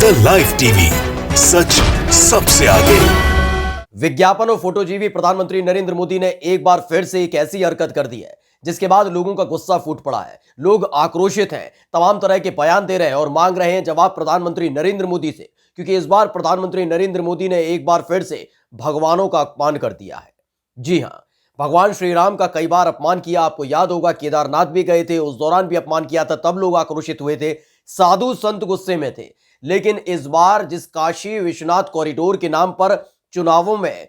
The live TV, सच सबसे आगे। विज्ञापन और फोटोजीवी प्रधानमंत्री नरेंद्र मोदी ने एक बार फिर से एक ऐसी हरकत कर दी है जिसके बाद लोगों का गुस्सा फूट पड़ा है। लोग आक्रोशित हैं, तमाम तरह के बयान दे रहे हैं और मांग रहे हैं जवाब प्रधानमंत्री नरेंद्र मोदी से, क्योंकि इस बार प्रधानमंत्री नरेंद्र मोदी ने एक बार फिर से भगवानों का अपमान कर दिया है। जी हां, भगवान श्री राम का कई बार अपमान किया। आपको याद होगा केदारनाथ भी गए थे, उस दौरान भी अपमान किया था, तब लोग आक्रोशित हुए थे, साधु संत गुस्से में थे। लेकिन इस बार जिस काशी विश्वनाथ कॉरिडोर के नाम पर चुनावों में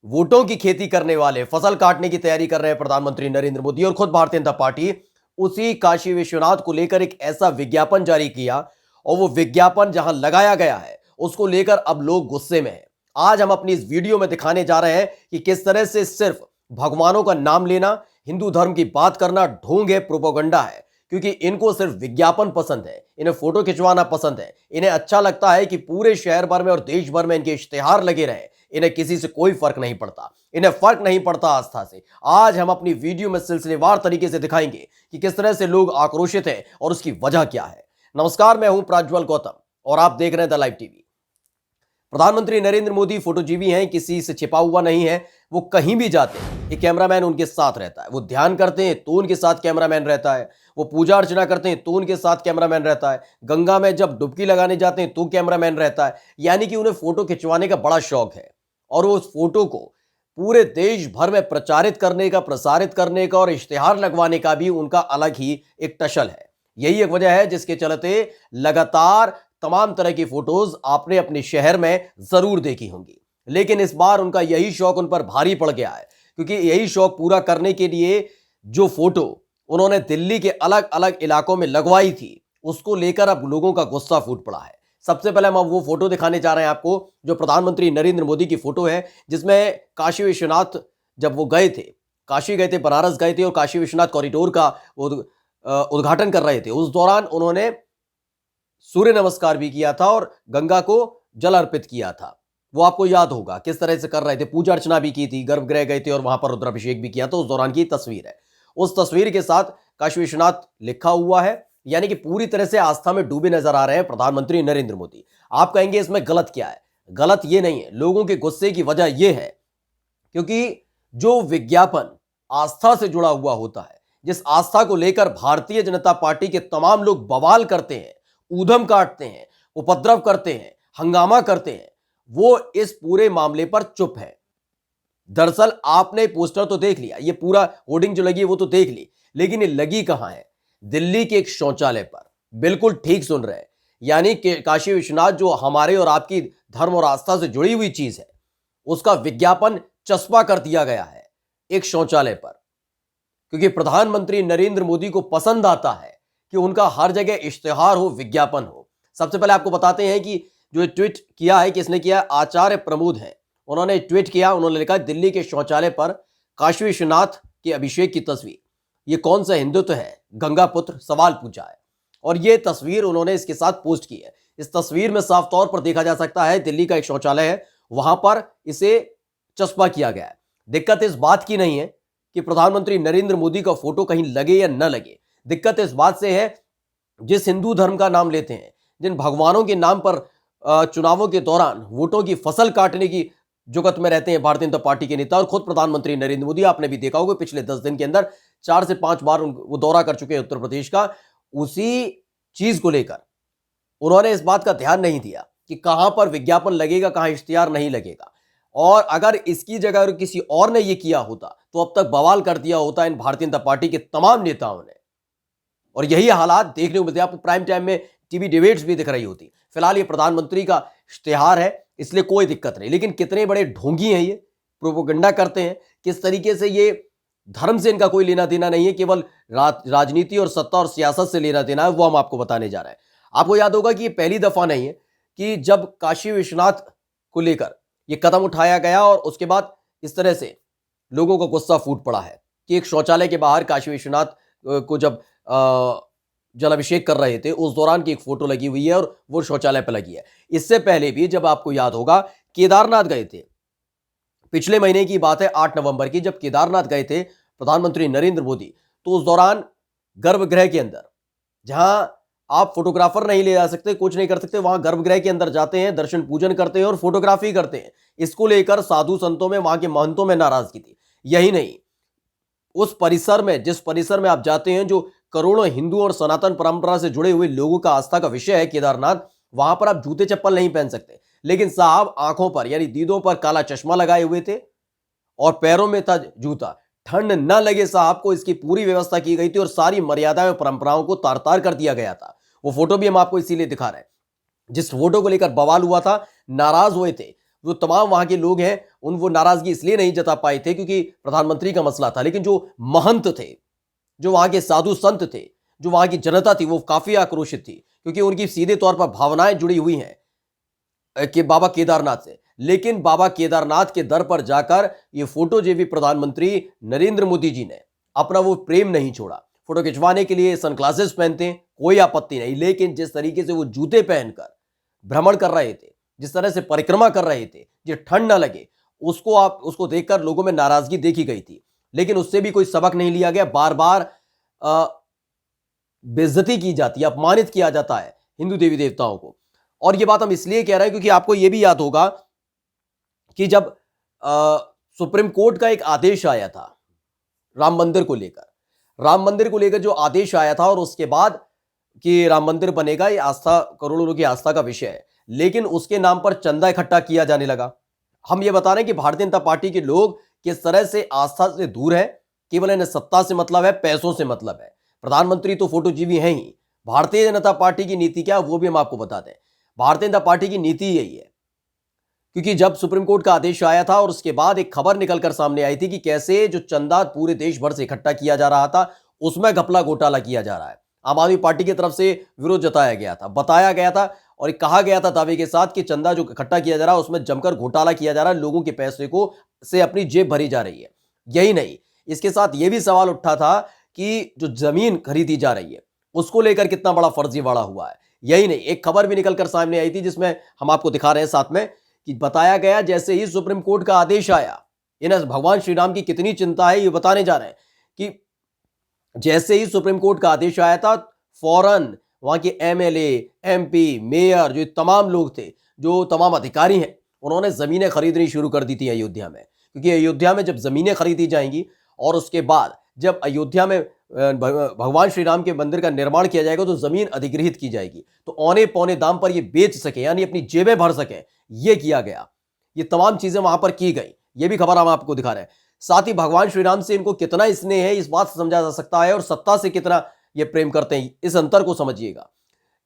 वोटों की खेती करने वाले, फसल काटने की तैयारी कर रहे हैं प्रधानमंत्री नरेंद्र मोदी और खुद भारतीय जनता पार्टी, उसी काशी विश्वनाथ को लेकर एक ऐसा विज्ञापन जारी किया और वो विज्ञापन जहां लगाया गया है उसको लेकर अब लोग गुस्से में हैं। आज हम अपनी इस वीडियो में दिखाने जा रहे हैं कि किस तरह से सिर्फ भगवानों का नाम लेना, हिंदू धर्म की बात करना ढोंग है, प्रोपेगेंडा है, क्योंकि इनको सिर्फ विज्ञापन पसंद है, इन्हें फोटो खिंचवाना पसंद है, इन्हें अच्छा लगता है कि पूरे शहर भर में और देश भर में इनके इश्तिहार लगे रहे। इन्हें किसी से कोई फर्क नहीं पड़ता, इन्हें फर्क नहीं पड़ता आस्था से। आज हम अपनी वीडियो में सिलसिलेवार तरीके से दिखाएंगे कि किस तरह से लोग आक्रोशित हैं और उसकी वजह क्या है। नमस्कार, मैं हूं प्राज्वल गौतम और आप देख रहे हैं द लाइव टीवी। प्रधानमंत्री नरेंद्र मोदी फोटोजीवी हैं, किसी से छिपा हुआ नहीं है। वो कहीं भी जाते हैं, एक कैमरामैन उनके साथ रहता है। वो ध्यान करते हैं तो उनके साथ कैमरामैन रहता है। वो पूजा अर्चना करते हैं तो उनके साथ कैमरामैन रहता है। गंगा में जब डुबकी लगाने जाते हैं तो कैमरामैन रहता है। यानी कि उन्हें फोटो खिंचवाने का बड़ा शौक है और वो उस फोटो को पूरे देश भर में प्रचारित करने का, प्रसारित करने का और इश्तिहार लगवाने का भी उनका अलग ही एक टशल है। यही एक वजह है जिसके चलते लगातार तमाम तरह की फोटोज आपने अपने शहर में जरूर देखी होंगी। लेकिन इस बार उनका यही शौक उन पर भारी पड़ गया है, क्योंकि यही शौक पूरा करने के लिए जो फोटो उन्होंने दिल्ली के अलग अलग इलाकों में लगवाई थी, उसको लेकर अब लोगों का गुस्सा फूट पड़ा है। सबसे पहले हम अब वो फोटो दिखाने जा रहे हैं आपको, जो प्रधानमंत्री नरेंद्र मोदी की फोटो है, जिसमें काशी विश्वनाथ जब वो गए थे, काशी गए थे, बनारस गए थे और काशी विश्वनाथ कॉरिडोर का उद्घाटन कर रहे थे। उस दौरान उन्होंने सूर्य नमस्कार भी किया था और गंगा को जल अर्पित किया था। वो आपको याद होगा किस तरह से कर रहे थे, पूजा अर्चना भी की थी, गर्भगृह गए थे और वहां पर रुद्राभिषेक भी किया था। उस दौरान की तस्वीर है। उस तस्वीर के साथ काशी विश्वनाथ लिखा हुआ है, यानी कि पूरी तरह से आस्था में डूबे नजर आ रहे हैं प्रधानमंत्री नरेंद्र मोदी। आप कहेंगे इसमें गलत क्या है? गलत ये नहीं है, लोगों के गुस्से की वजह यह है क्योंकि जो विज्ञापन आस्था से जुड़ा हुआ होता है, जिस आस्था को लेकर भारतीय जनता पार्टी के तमाम लोग बवाल करते हैं, ऊधम काटते हैं, उपद्रव करते हैं, हंगामा करते हैं, वो इस पूरे मामले पर चुप है। दरअसल आपने पोस्टर तो देख लिया, ये पूरा होर्डिंग जो लगी है वो तो देख ली, लेकिन ये लगी कहां है? दिल्ली के एक शौचालय पर। बिल्कुल ठीक सुन रहे हैं, यानी कि काशी विश्वनाथ जो हमारे और आपकी धर्म और आस्था से जुड़ी हुई चीज है, उसका विज्ञापन चस्पा कर दिया गया है एक शौचालय पर, क्योंकि प्रधानमंत्री नरेंद्र मोदी को पसंद आता है कि उनका हर जगह इश्तिहार हो, विज्ञापन हो। सबसे पहले आपको बताते हैं कि जो ट्वीट किया है, किसने किया? आचार्य प्रमोद है, उन्होंने ट्वीट किया। उन्होंने लिखा, दिल्ली के शौचालय पर काशी विश्वनाथ के अभिषेक की तस्वीर, ये कौन सा हिंदुत्व है? गंगा पुत्र सवाल पूछा है और ये तस्वीर उन्होंने इसके साथ पोस्ट की है। इस तस्वीर में साफ तौर पर देखा जा सकता है दिल्ली का एक शौचालय है, वहां पर इसे चस्पा किया गया है। दिक्कत इस बात की नहीं है कि प्रधानमंत्री नरेंद्र मोदी का फोटो कहीं लगे या न लगे। दिक्कत इस बात से है, जिस हिंदू धर्म का नाम लेते हैं, जिन भगवानों के नाम पर चुनावों के दौरान वोटों की फसल काटने की जुगत में रहते हैं भारतीय जनता पार्टी के नेता और खुद प्रधानमंत्री नरेंद्र मोदी। आपने भी देखा होगा पिछले 10 दिन के अंदर 4 से 5 बार वो दौरा कर चुके हैं उत्तर प्रदेश का। उसी चीज को लेकर उन्होंने इस बात का ध्यान नहीं दिया कि कहां पर विज्ञापन लगेगा, कहां इश्तिहार नहीं लगेगा। और अगर इसकी जगह किसी और ने यह किया होता तो अब तक बवाल कर दिया होता इन भारतीय जनता पार्टी के तमाम नेताओं ने। और यही हालात देखने को मिलते हैं आपको। प्राइम टाइम में टीवी डिबेट्स भी दिख रही होती। फिलहाल ये प्रधानमंत्री का इश्तिहार है, इसलिए कोई दिक्कत नहीं, लेकिन कितने बड़े ढोंगी हैं ये, प्रोपेगेंडा करते हैं किस तरीके से। ये धर्म से इनका कोई लेना देना नहीं है, केवल राजनीति और सत्ता और सियासत से लेना देना है, वो हम आपको बताने जा रहे हैं। आपको याद होगा कि ये पहली दफा नहीं है कि जब काशी विश्वनाथ को लेकर ये कदम उठाया गया और उसके बाद इस तरह से लोगों को गुस्सा फूट पड़ा है कि एक शौचालय के बाहर काशी विश्वनाथ को जब जल अभिषेक कर रहे थे, उस दौरान की एक फोटो लगी हुई है और वो शौचालय पर लगी है। इससे पहले भी जब आपको याद होगा केदारनाथ गए थे, पिछले महीने की बात है 8 नवंबर की, जब केदारनाथ गए थे प्रधानमंत्री नरेंद्र मोदी, तो उस दौरान गर्भगृह के अंदर जहां आप फोटोग्राफर नहीं ले जा सकते, कुछ नहीं कर सकते, वहां गर्भगृह के अंदर जाते हैं, दर्शन पूजन करते हैं और फोटोग्राफी करते हैं। इसको लेकर साधु संतों में, वहां के महंतों में नाराजगी थी। यही नहीं, उस परिसर में, जिस परिसर में आप जाते हैं, जो करोड़ों हिंदू और सनातन परंपरा से जुड़े हुए लोगों का आस्था का विषय है केदारनाथ, वहां पर आप जूते चप्पल नहीं पहन सकते। लेकिन साहब आंखों पर यानी दीदों पर काला चश्मा लगाए हुए थे और पैरों में था जूता। ठंड न लगे साहब को, इसकी पूरी व्यवस्था की गई थी और सारी मर्यादाएं और परंपराओं को तार तार कर दिया गया था। वो फोटो भी हम आपको इसीलिए दिखा रहे हैं। जिस फोटो को लेकर बवाल हुआ था, नाराज हुए थे वो तमाम वहां के लोग हैं, वो नाराजगी इसलिए नहीं जता पाए थे क्योंकि प्रधानमंत्री का मसला था। लेकिन जो महंत थे, जो वहां के साधु संत थे, जो वहां की जनता थी, वो काफी आक्रोशित थी क्योंकि उनकी सीधे तौर पर भावनाएं जुड़ी हुई हैं कि बाबा केदारनाथ से। लेकिन बाबा केदारनाथ के दर पर जाकर ये फोटो जेबी प्रधानमंत्री नरेंद्र मोदी जी ने अपना वो प्रेम नहीं छोड़ा। फोटो खिंचवाने के लिए सनग्लासेस पहनते हैं, कोई आपत्ति नहीं, लेकिन जिस तरीके से वो जूते पहनकर भ्रमण कर रहे थे, जिस तरह से परिक्रमा कर रहे थे, जो ठंड ना लगे, उसको देखकर लोगों में नाराजगी देखी गई थी। लेकिन उससे भी कोई सबक नहीं लिया गया। बार बार बेइज्जती की जाती है, अपमानित किया जाता है हिंदू देवी देवताओं को। और ये बात हम इसलिए कह रहे हैं क्योंकि आपको यह भी याद होगा कि जब सुप्रीम कोर्ट का एक आदेश आया था राम मंदिर को लेकर जो आदेश आया था, और उसके बाद कि राम मंदिर बनेगा, ये आस्था, करोड़ों लोगों की आस्था का विषय है, लेकिन उसके नाम पर चंदा इकट्ठा किया जाने लगा। हम ये बता रहे हैं कि भारतीय जनता पार्टी के लोग किस तरह से आस्था से दूर है, केवल इन्हें सत्ता से मतलब है, पैसों से मतलब है। प्रधानमंत्री तो फोटोजीवी हैं ही। भारतीय जनता पार्टी की नीति क्या है वो भी हम आपको बता दें। भारतीय जनता पार्टी की नीति यही है, क्योंकि जब सुप्रीम कोर्ट का आदेश आया था और उसके बाद एक खबर निकलकर सामने आई थी कि कैसे जो चंदा पूरे देश भर से इकट्ठा किया जा रहा था, उसमें घपला घोटाला किया जा रहा है। आम आदमी पार्टी की तरफ से विरोध जताया गया था, बताया गया था और कहा गया था दावे के साथ कि चंदा जो इकट्ठा किया जा रहा है उसमें जमकर घोटाला किया जा रहा है, लोगों के पैसे को से अपनी जेब भरी जा रही है। यही नहीं, इसके साथ यह भी सवाल उठा था कि जो जमीन खरीदी जा रही है उसको लेकर कितना बड़ा फर्जीवाड़ा हुआ है। यही नहीं, एक खबर भी निकलकर सामने आई थी जिसमें हम आपको दिखा रहे हैं साथ में, कि बताया गया जैसे ही सुप्रीम कोर्ट का आदेश आया, इन्हें भगवान श्री राम की कितनी चिंता है ये बताने जा रहे हैं कि जैसे ही सुप्रीम कोर्ट का आदेश आया था, फौरन वहां के एमएलए, एमपी, मेयर, जो तमाम लोग थे, जो तमाम अधिकारी हैं, उन्होंने जमीनें खरीदनी शुरू कर दी थी अयोध्या में। क्योंकि अयोध्या में जब जमीनें खरीदी जाएंगी और उसके बाद जब अयोध्या में भगवान श्री राम के मंदिर का निर्माण किया जाएगा तो जमीन अधिग्रहित की जाएगी, तो औने पौने दाम पर ये बेच सके, यानी अपनी जेबें भर सके, ये किया गया। ये तमाम चीजें वहां पर की गई, ये भी खबर हम आपको दिखा रहे हैं। साथ ही भगवान श्री राम से इनको कितना स्नेह है इस बात से समझा जा सकता है, और सत्ता से कितना ये प्रेम करते हैं, इस अंतर को समझिएगा।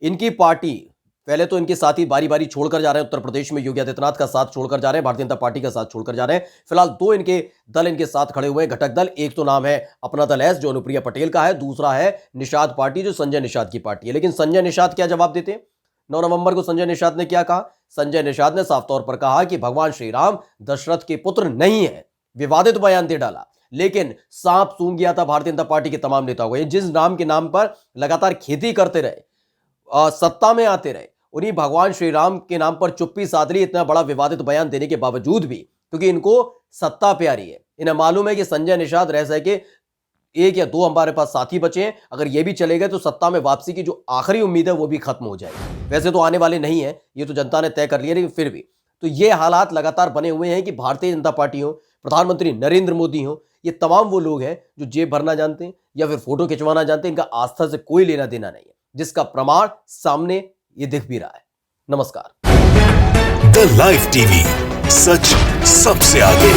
इनकी पार्टी पहले तो इनके साथी बारी बारी छोड़कर जा रहे हैं। उत्तर प्रदेश में योगी आदित्यनाथ का साथ छोड़कर जा रहे हैं, भारतीय जनता पार्टी का साथ छोड़कर जा रहे हैं। फिलहाल दो इनके दल इनके साथ खड़े हुए हैं, घटक दल। एक तो नाम है अपना दल एस, जो अनुप्रिया पटेल का है, दूसरा है निषाद पार्टी, जो संजय निषाद की पार्टी है। लेकिन संजय निषाद क्या जवाब देते हैं? 9 नवंबर को संजय निषाद ने क्या कहा? संजय निषाद ने साफ तौर पर कहा कि भगवान श्री राम दशरथ के पुत्र नहीं है। विवादित बयान दे डाला, लेकिन सांप सूंघ गया था भारतीय जनता पार्टी के तमाम नेताओं को। जिस नाम के नाम पर लगातार खेती करते रहे, सत्ता में आते रहे, उन्हीं भगवान श्री राम के नाम पर चुप्पी साध ली, इतना बड़ा विवादित बयान देने के बावजूद भी, क्योंकि इनको सत्ता प्यारी है। इन्हें मालूम है कि संजय निषाद रह सके, 1 या 2 हमारे पास साथी बचे हैं, अगर ये भी चले गए तो सत्ता में वापसी की जो आखिरी उम्मीद है वो भी खत्म हो जाएगी। वैसे तो आने वाले नहीं है, ये तो जनता ने तय कर लिया, लेकिन फिर भी तो ये हालात लगातार बने हुए हैं कि भारतीय जनता पार्टी हो, प्रधानमंत्री नरेंद्र मोदी हो, ये तमाम वो लोग हैं जो जेब भरना जानते हैं या फिर फोटो खिंचवाना जानते हैं। इनका आस्था से कोई लेना देना नहीं है, जिसका प्रमाण सामने ये दिख भी रहा है। नमस्कार। द लाइव टीवी, सच सबसे आगे।